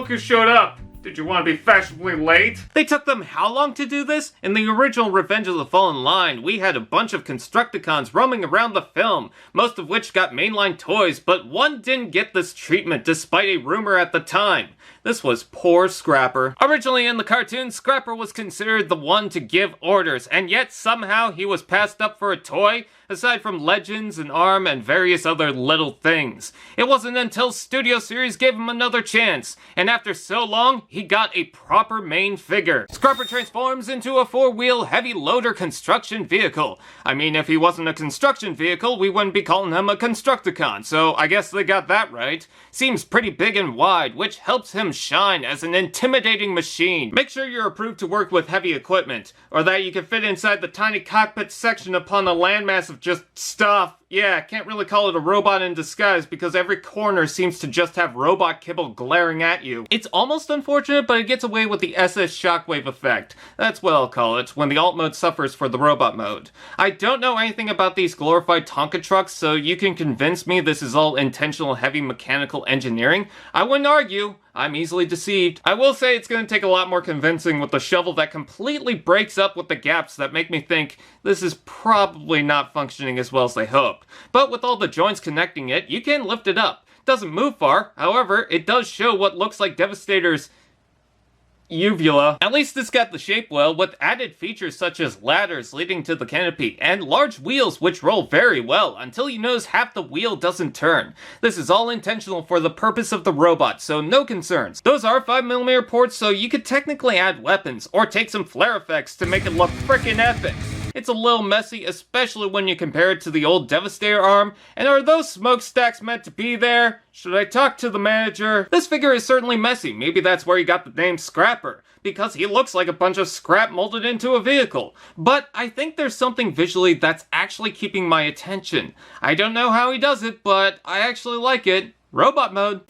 look who showed up. Did you want to be fashionably late? They took them how long to do this? In the original Revenge of the Fallen line, we had a bunch of Constructicons roaming around the film, most of which got mainline toys, but one didn't get this treatment despite a rumor at the time. This was poor Scrapper. Originally in the cartoon, Scrapper was considered the one to give orders, and yet somehow he was passed up for a toy, aside from Legends and ARM and various other little things. It wasn't until Studio Series gave him another chance, and after so long, he got a proper main figure. Scrapper transforms into a four-wheel heavy loader construction vehicle. I mean, if he wasn't a construction vehicle, we wouldn't be calling him a Constructicon, so I guess they got that right. Seems pretty big and wide, which helps him shine as an intimidating machine. Make sure you're approved to work with heavy equipment, or that you can fit inside the tiny cockpit section upon a landmass of just stuff. Yeah, can't really call it a robot in disguise because every corner seems to just have robot kibble glaring at you. It's almost unfortunate, but it gets away with the SS Shockwave effect. That's what I'll call it, when the alt mode suffers for the robot mode. I don't know anything about these glorified Tonka trucks, so you can convince me this is all intentional heavy mechanical engineering. I wouldn't argue. I'm easily deceived. I will say it's going to take a lot more convincing with the shovel that completely breaks up with the gaps that make me think this is probably not functioning as well as they hope. But with all the joints connecting it, you can lift it up. Doesn't move far, however, it does show what looks like Devastator's uvula. At least it's got the shape well, with added features such as ladders leading to the canopy, and large wheels which roll very well, until you notice half the wheel doesn't turn. This is all intentional for the purpose of the robot, so no concerns. Those are 5mm ports, so you could technically add weapons, or take some flare effects to make it look frickin' epic. It's a little messy, especially when you compare it to the old Devastator arm, and are those smokestacks meant to be there? Should I talk to the manager? This figure is certainly messy, maybe that's where he got the name Scrapper, because he looks like a bunch of scrap molded into a vehicle. But I think there's something visually that's actually keeping my attention. I don't know how he does it, but I actually like it. Robot mode.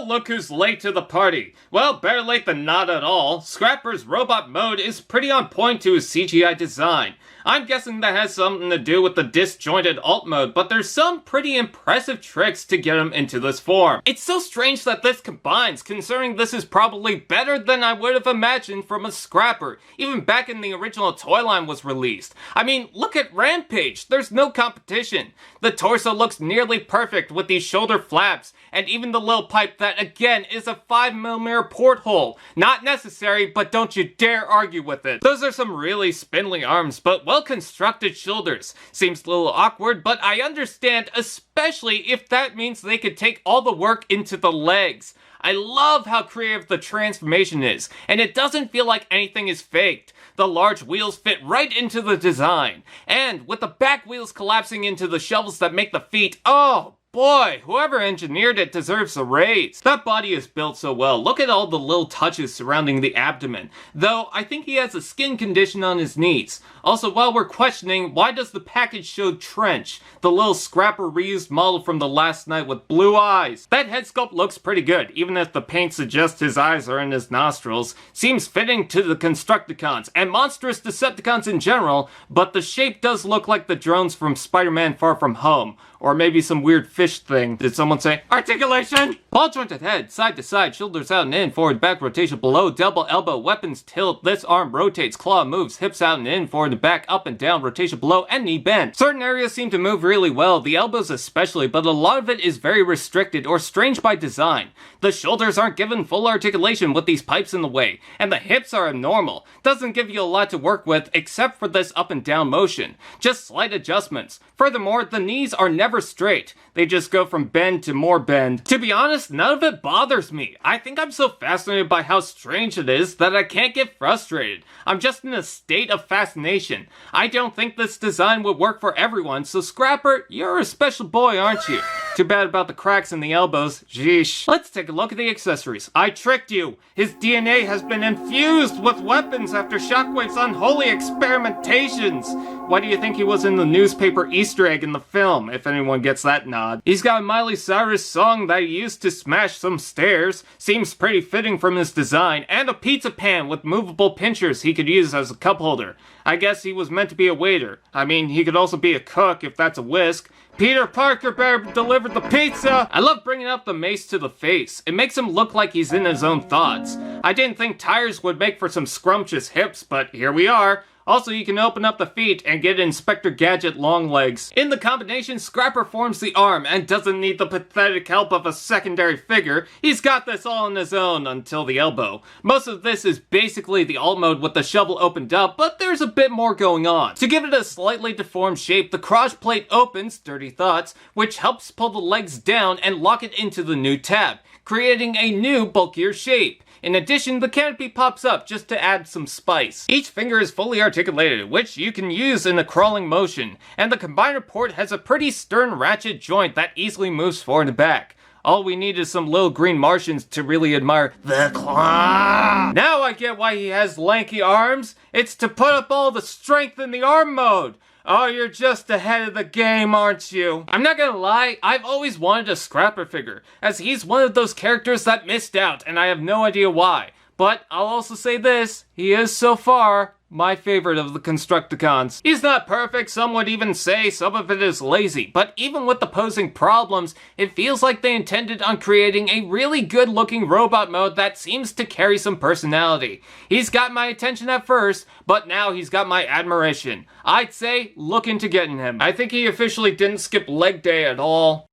Look who's late to the party. Well, better late than not at all. Scrapper's robot mode is pretty on point to his CGI design. I'm guessing that has something to do with the disjointed alt mode, but there's some pretty impressive tricks to get him into this form. It's so strange that this combines, considering this is probably better than I would have imagined from a Scrapper, even back in the original toy line was released. I mean, look at Rampage, there's no competition. The torso looks nearly perfect with these shoulder flaps, and even the little pipe that again is a 5mm porthole. Not necessary, but don't you dare argue with it. Those are some really spindly arms, but well-constructed shoulders. Seems a little awkward, but I understand, especially if that means they could take all the work into the legs. I love how creative the transformation is, and it doesn't feel like anything is faked. The large wheels fit right into the design, and with the back wheels collapsing into the shovels that make the feet, oh boy, whoever engineered it deserves a raise. That body is built so well. Look at all the little touches surrounding the abdomen. Though, I think he has a skin condition on his knees. Also, while we're questioning, why does the package show Trench, the little Scrapper reused model from the last night with blue eyes? That head sculpt looks pretty good, even if the paint suggests his eyes are in his nostrils. Seems fitting to the Constructicons, and monstrous Decepticons in general, but the shape does look like the drones from Spider-Man Far From Home. Or maybe some weird fish thing. Did someone say articulation? Ball jointed head, side to side, shoulders out and in, forward back rotation below, double elbow, weapons tilt, this arm rotates, claw moves, hips out and in, forward and back, up and down, rotation below, and knee bend. Certain areas seem to move really well, the elbows especially, but a lot of it is very restricted or strange by design. The shoulders aren't given full articulation with these pipes in the way, and the hips are abnormal. Doesn't give you a lot to work with except for this up and down motion. Just slight adjustments. Furthermore, the knees are never straight. They just go from bend to more bend. To be honest, none of it bothers me. I think I'm so fascinated by how strange it is that I can't get frustrated. I'm just in a state of fascination. I don't think this design would work for everyone, so Scrapper, you're a special boy, aren't you? Too bad about the cracks in the elbows. Jeesh. Let's take a look at the accessories. I tricked you. His DNA has been infused with weapons after Shockwave's unholy experimentations. Why do you think he was in the newspaper Easter egg in the film, if anyone gets that nod? He's got a Miley Cyrus song that he used to smash some stairs. Seems pretty fitting from his design. And a pizza pan with movable pinchers he could use as a cup holder. I guess he was meant to be a waiter. I mean, he could also be a cook if that's a whisk. Peter Parker better deliver the pizza! I love bringing up the mace to the face. It makes him look like he's in his own thoughts. I didn't think tires would make for some scrumptious hips, but here we are. Also, you can open up the feet and get Inspector Gadget long legs. In the combination, Scrapper forms the arm and doesn't need the pathetic help of a secondary figure. He's got this all on his own until the elbow. Most of this is basically the alt mode with the shovel opened up, but there's a bit more going on. To give it a slightly deformed shape, the crotch plate opens, dirty thoughts, which helps pull the legs down and lock it into the new tab, creating a new, bulkier shape. In addition, the canopy pops up just to add some spice. Each finger is fully articulated, which you can use in a crawling motion, and the combiner port has a pretty stern ratchet joint that easily moves forward and back. All we need is some little green Martians to really admire the claw. Now I get why he has lanky arms. It's to put up all the strength in the arm mode. Oh, you're just ahead of the game, aren't you? I'm not gonna lie, I've always wanted a Scrapper figure, as he's one of those characters that missed out, and I have no idea why. But I'll also say this, he is so far my favorite of the Constructicons. He's not perfect, some would even say some of it is lazy, but even with the posing problems, it feels like they intended on creating a really good looking robot mode that seems to carry some personality. He's got my attention at first, but now he's got my admiration. I'd say look into getting him. I think he officially didn't skip leg day at all.